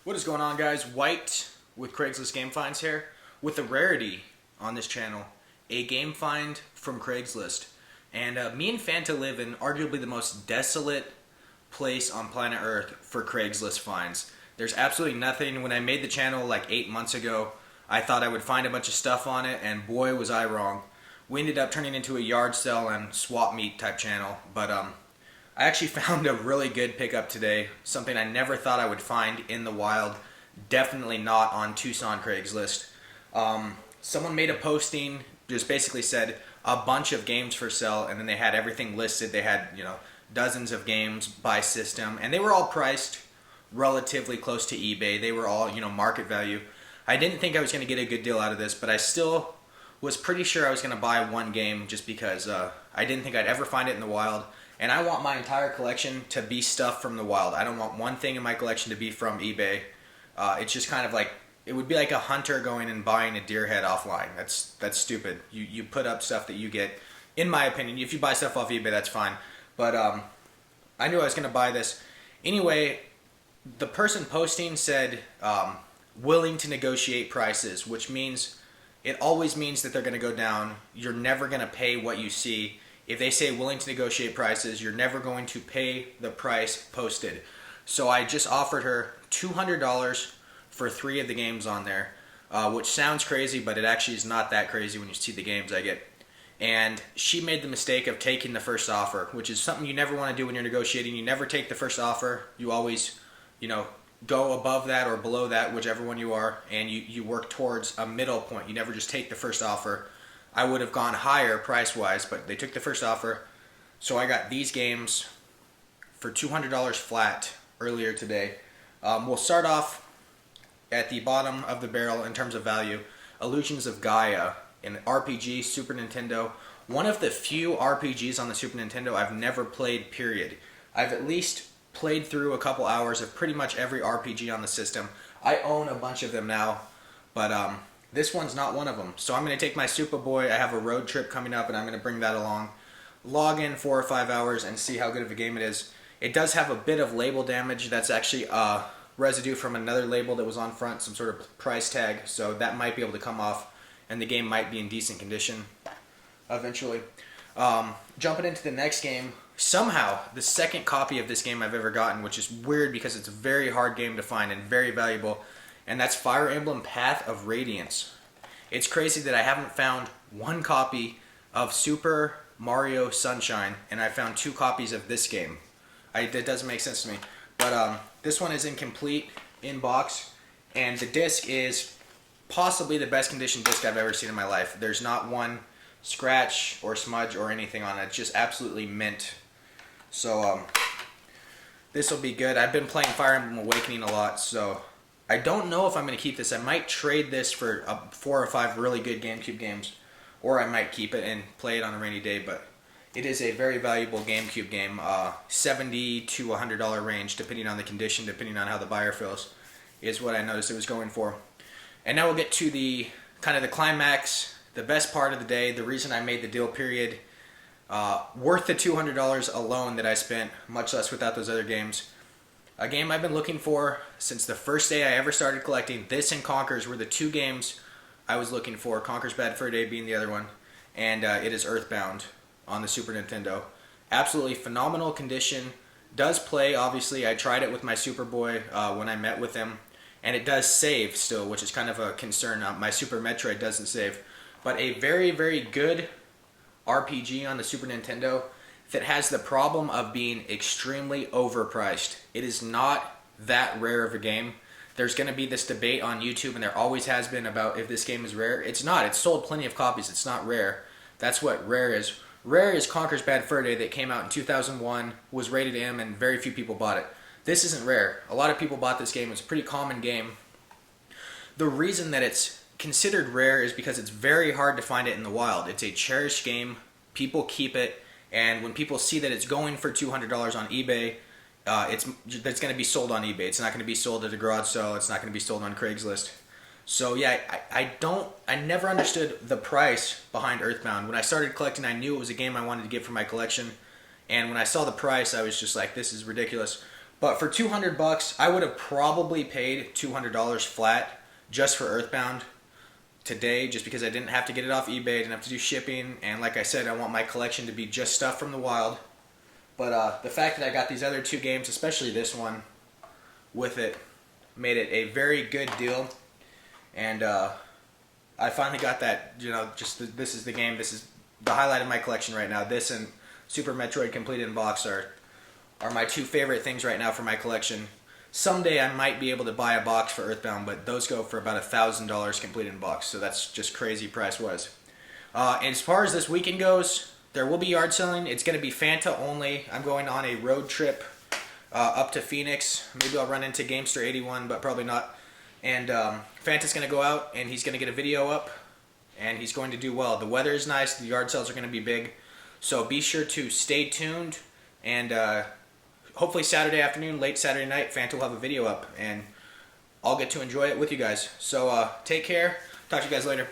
What is going on, guys? White with Craigslist Game Finds here with a rarity on this channel, a game find from Craigslist. And me and Fanta live in arguably the most desolate place on planet Earth for Craigslist finds. There's absolutely nothing. When I made the channel like 8 months ago, I thought I would find a bunch of stuff on it, and boy was I wrong. We ended up turning into a yard sale and swap meet type channel, but I actually found a really good pickup today, something I never thought I would find in the wild, definitely not on Tucson Craigslist. Someone made a posting, just basically said a bunch of games for sale, and then they had everything listed. They had, dozens of games by system, and they were all priced relatively close to eBay. They were all, market value. I didn't think I was going to get a good deal out of this, but I still was pretty sure I was going to buy one game just because I didn't think I'd ever find it in the wild. And I want my entire collection to be stuff from the wild. I don't want one thing in my collection to be from eBay. It's just kind of like, it would be like a hunter going and buying a deer head offline. That's stupid. You put up stuff that you get, in my opinion. If you buy stuff off eBay, that's fine. But I knew I was going to buy this. Anyway, the person posting said willing to negotiate prices, which means it always means that they're going to go down. You're never going to pay what you see. If they say willing to negotiate prices, you're never going to pay the price posted. So I just offered her $200 for 3 of the games on there, which sounds crazy, but it actually is not that crazy when you see the games I get. And she made the mistake of taking the first offer, which is something you never want to do when you're negotiating. You never take the first offer. You always, go above that or below that, whichever one you are, and you work towards a middle point. You never just take the first offer. I would have gone higher price-wise, but they took the first offer. So I got these games for $200 flat earlier today. We'll start off at the bottom of the barrel in terms of value. Illusions of Gaea, an RPG, Super Nintendo. One of the few RPGs on the Super Nintendo I've never played, period. I've at least played through a couple hours of pretty much every RPG on the system. I own a bunch of them now, but this one's not one of them. So I'm going to take my Superboy. I have a road trip coming up, and I'm going to bring that along. Log in 4 or 5 hours and see how good of a game it is. It does have a bit of label damage. That's actually residue from another label that was on front, some sort of price tag. So that might be able to come off, and the game might be in decent condition eventually. Jumping into the next game. Somehow, the second copy of this game I've ever gotten, which is weird because it's a very hard game to find and very valuable, and that's Fire Emblem Path of Radiance. It's crazy that I haven't found one copy of Super Mario Sunshine, and I found 2 copies of this game. That doesn't make sense to me. But this one is in complete in box, and the disc is possibly the best conditioned disc I've ever seen in my life. There's not one scratch or smudge or anything on it. It's just absolutely mint. So this will be good. I've been playing Fire Emblem Awakening a lot, so I don't know if I'm going to keep this. I might trade this for 4 or 5 really good GameCube games, or I might keep it and play it on a rainy day, but it is a very valuable GameCube game. $70 to $100 range, depending on the condition, depending on how the buyer feels, is what I noticed it was going for. And now we'll get to the kind of the climax, the best part of the day, the reason I made the deal, period. Worth the $200 alone that I spent, much less without those other games. A game I've been looking for since the first day I ever started collecting. This and Conker's were the 2 games I was looking for. Conker's Bad Fur Day being the other one. And it is Earthbound on the Super Nintendo. Absolutely phenomenal condition. Does play, obviously. I tried it with my Superboy when I met with him. And it does save still, which is kind of a concern. My Super Metroid doesn't save. But a very, very good RPG on the Super Nintendo that has the problem of being extremely overpriced. It is not that rare of a game. There's going to be this debate on YouTube, and there always has been, about if this game is rare. It's not. It's sold plenty of copies. It's not rare. That's what rare is. Rare is Conker's Bad Fur Day that came out in 2001, was rated M, and very few people bought it. This isn't rare. A lot of people bought this game. It's a pretty common game. The reason that it's considered rare is because it's very hard to find it in the wild. It's a cherished game. People keep it. And when people see that it's going for $200 on eBay, it's going to be sold on eBay. It's not going to be sold at a garage sale. It's not going to be sold on Craigslist. So yeah, I never understood the price behind Earthbound. When I started collecting, I knew it was a game I wanted to get for my collection. And when I saw the price, I was just like, this is ridiculous. But for 200 bucks, I would have probably paid $200 flat just for Earthbound today, just because I didn't have to get it off eBay, didn't have to do shipping, and like I said, I want my collection to be just stuff from the wild. But the fact that I got these other two games, especially this one, with it, made it a very good deal. And I finally got that, you know, this is the game, this is the highlight of my collection right now. This and Super Metroid Complete in Box are my two favorite things right now for my collection. Someday I might be able to buy a box for Earthbound, but those go for about $1,000 complete in box, so that's just crazy price-wise. And as far as this weekend goes, there will be yard selling. It's going to be Fanta only. I'm going on a road trip up to Phoenix. Maybe I'll run into Gamester 81, but probably not. And Fanta's going to go out, and he's going to get a video up, and he's going to do well. The weather is nice. The yard sales are going to be big. So be sure to stay tuned, and hopefully Saturday afternoon, late Saturday night, Fanta will have a video up, and I'll get to enjoy it with you guys. So take care. Talk to you guys later.